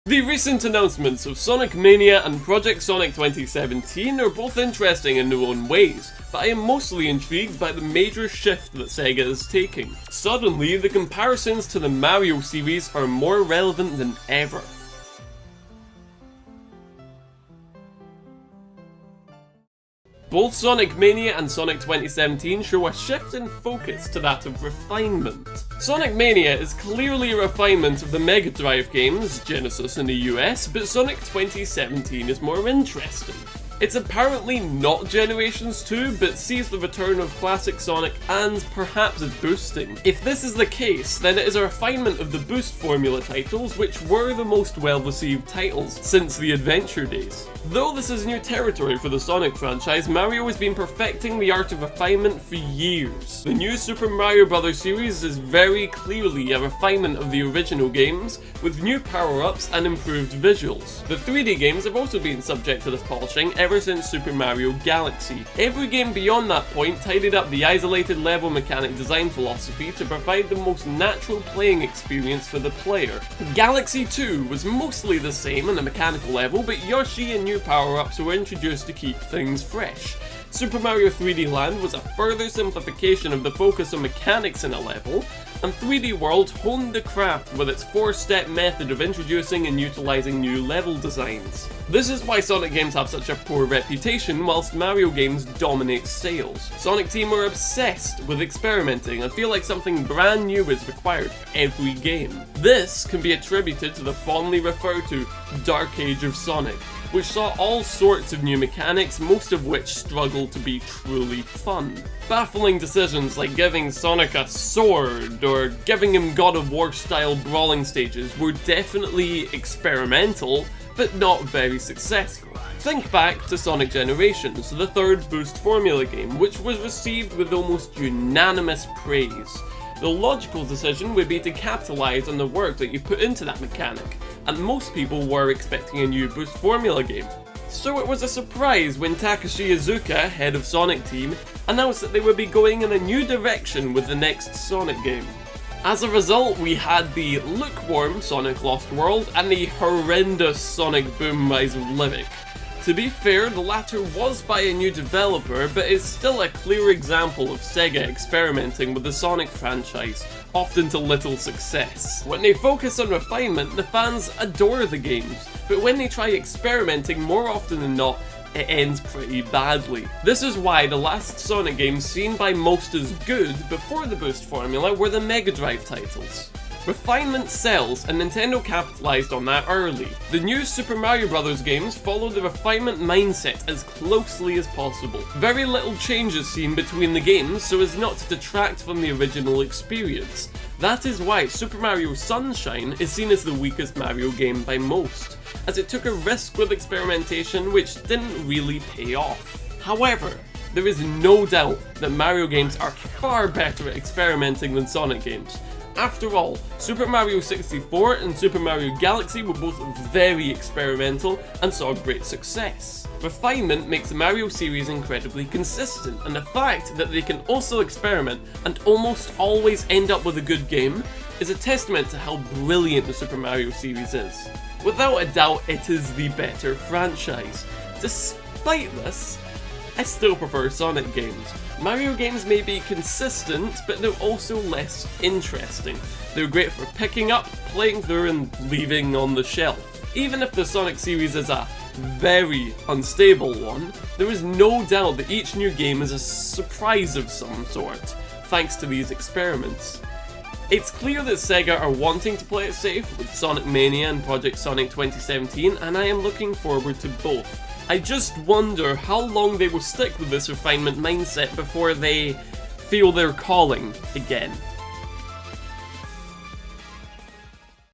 The recent announcements of Sonic Mania and Project Sonic 2017 are both interesting in their own ways, but I am mostly intrigued by the major shift that Sega is taking. Suddenly, the comparisons to the Mario series are more relevant than ever. Both Sonic Mania and Sonic 2017 show a shift in focus to that of refinement. Sonic Mania is clearly a refinement of the Mega Drive games, Genesis in the US, but Sonic 2017 is more interesting. It's apparently not Generations 2, but sees the return of classic Sonic and perhaps boosting. If this is the case, then it is a refinement of the boost formula titles, which were the most well-received titles since the Adventure days. Though this is new territory for the Sonic franchise, Mario has been perfecting the art of refinement for years. The new Super Mario Bros. Series is very clearly a refinement of the original games, with new power-ups and improved visuals. The 3D games have also been subject to this polishing ever since Super Mario Galaxy. Every game beyond that point tidied up the isolated level mechanic design philosophy to provide the most natural playing experience for the player. Galaxy 2 was mostly the same on a mechanical level, but Yoshi and new power-ups were introduced to keep things fresh. Super Mario 3D Land was a further simplification of the focus on mechanics in a level, and 3D World honed the craft with its 4-step method of introducing and utilising new level designs. This is why Sonic games have such a poor reputation, whilst Mario games dominate sales. Sonic Team are obsessed with experimenting and feel like something brand new is required for every game. This can be attributed to the fondly referred to Dark Age of Sonic, which saw all sorts of new mechanics, most of which struggle to be truly fun. Baffling decisions like giving Sonic a sword or giving him God of War style brawling stages were definitely experimental, but not very successful. Think back to Sonic Generations, the third boost formula game, which was received with almost unanimous praise. The logical decision would be to capitalise on the work that you put into that mechanic, and most people were expecting a new boost formula game. So it was a surprise when Takashi Iizuka, head of Sonic Team, announced that they would be going in a new direction with the next Sonic game. As a result, we had the lukewarm Sonic Lost World and the horrendous Sonic Boom Rise of Livic. To be fair, the latter was by a new developer, but is still a clear example of Sega experimenting with the Sonic franchise, often to little success. When they focus on refinement, the fans adore the games, but when they try experimenting, more often than not, it ends pretty badly. This is why the last Sonic games seen by most as good before the boost formula were the Mega Drive titles. Refinement sells, and Nintendo capitalized on that early. The new Super Mario Bros. Games follow the refinement mindset as closely as possible. Very little changes seen between the games so as not to detract from the original experience. That is why Super Mario Sunshine is seen as the weakest Mario game by most, as it took a risk with experimentation which didn't really pay off. However, there is no doubt that Mario games are far better at experimenting than Sonic games. After all, Super Mario 64 and Super Mario Galaxy were both very experimental and saw great success. Refinement makes the Mario series incredibly consistent, and the fact that they can also experiment and almost always end up with a good game is a testament to how brilliant the Super Mario series is. Without a doubt, it is the better franchise. Despite this, I still prefer Sonic games. Mario games may be consistent, but they're also less interesting. They're great for picking up, playing through, and leaving on the shelf. Even if the Sonic series is a very unstable one, there is no doubt that each new game is a surprise of some sort, thanks to these experiments. It's clear that Sega are wanting to play it safe with Sonic Mania and Project Sonic 2017, and I am looking forward to both. I just wonder how long they will stick with this refinement mindset before they feel their calling again.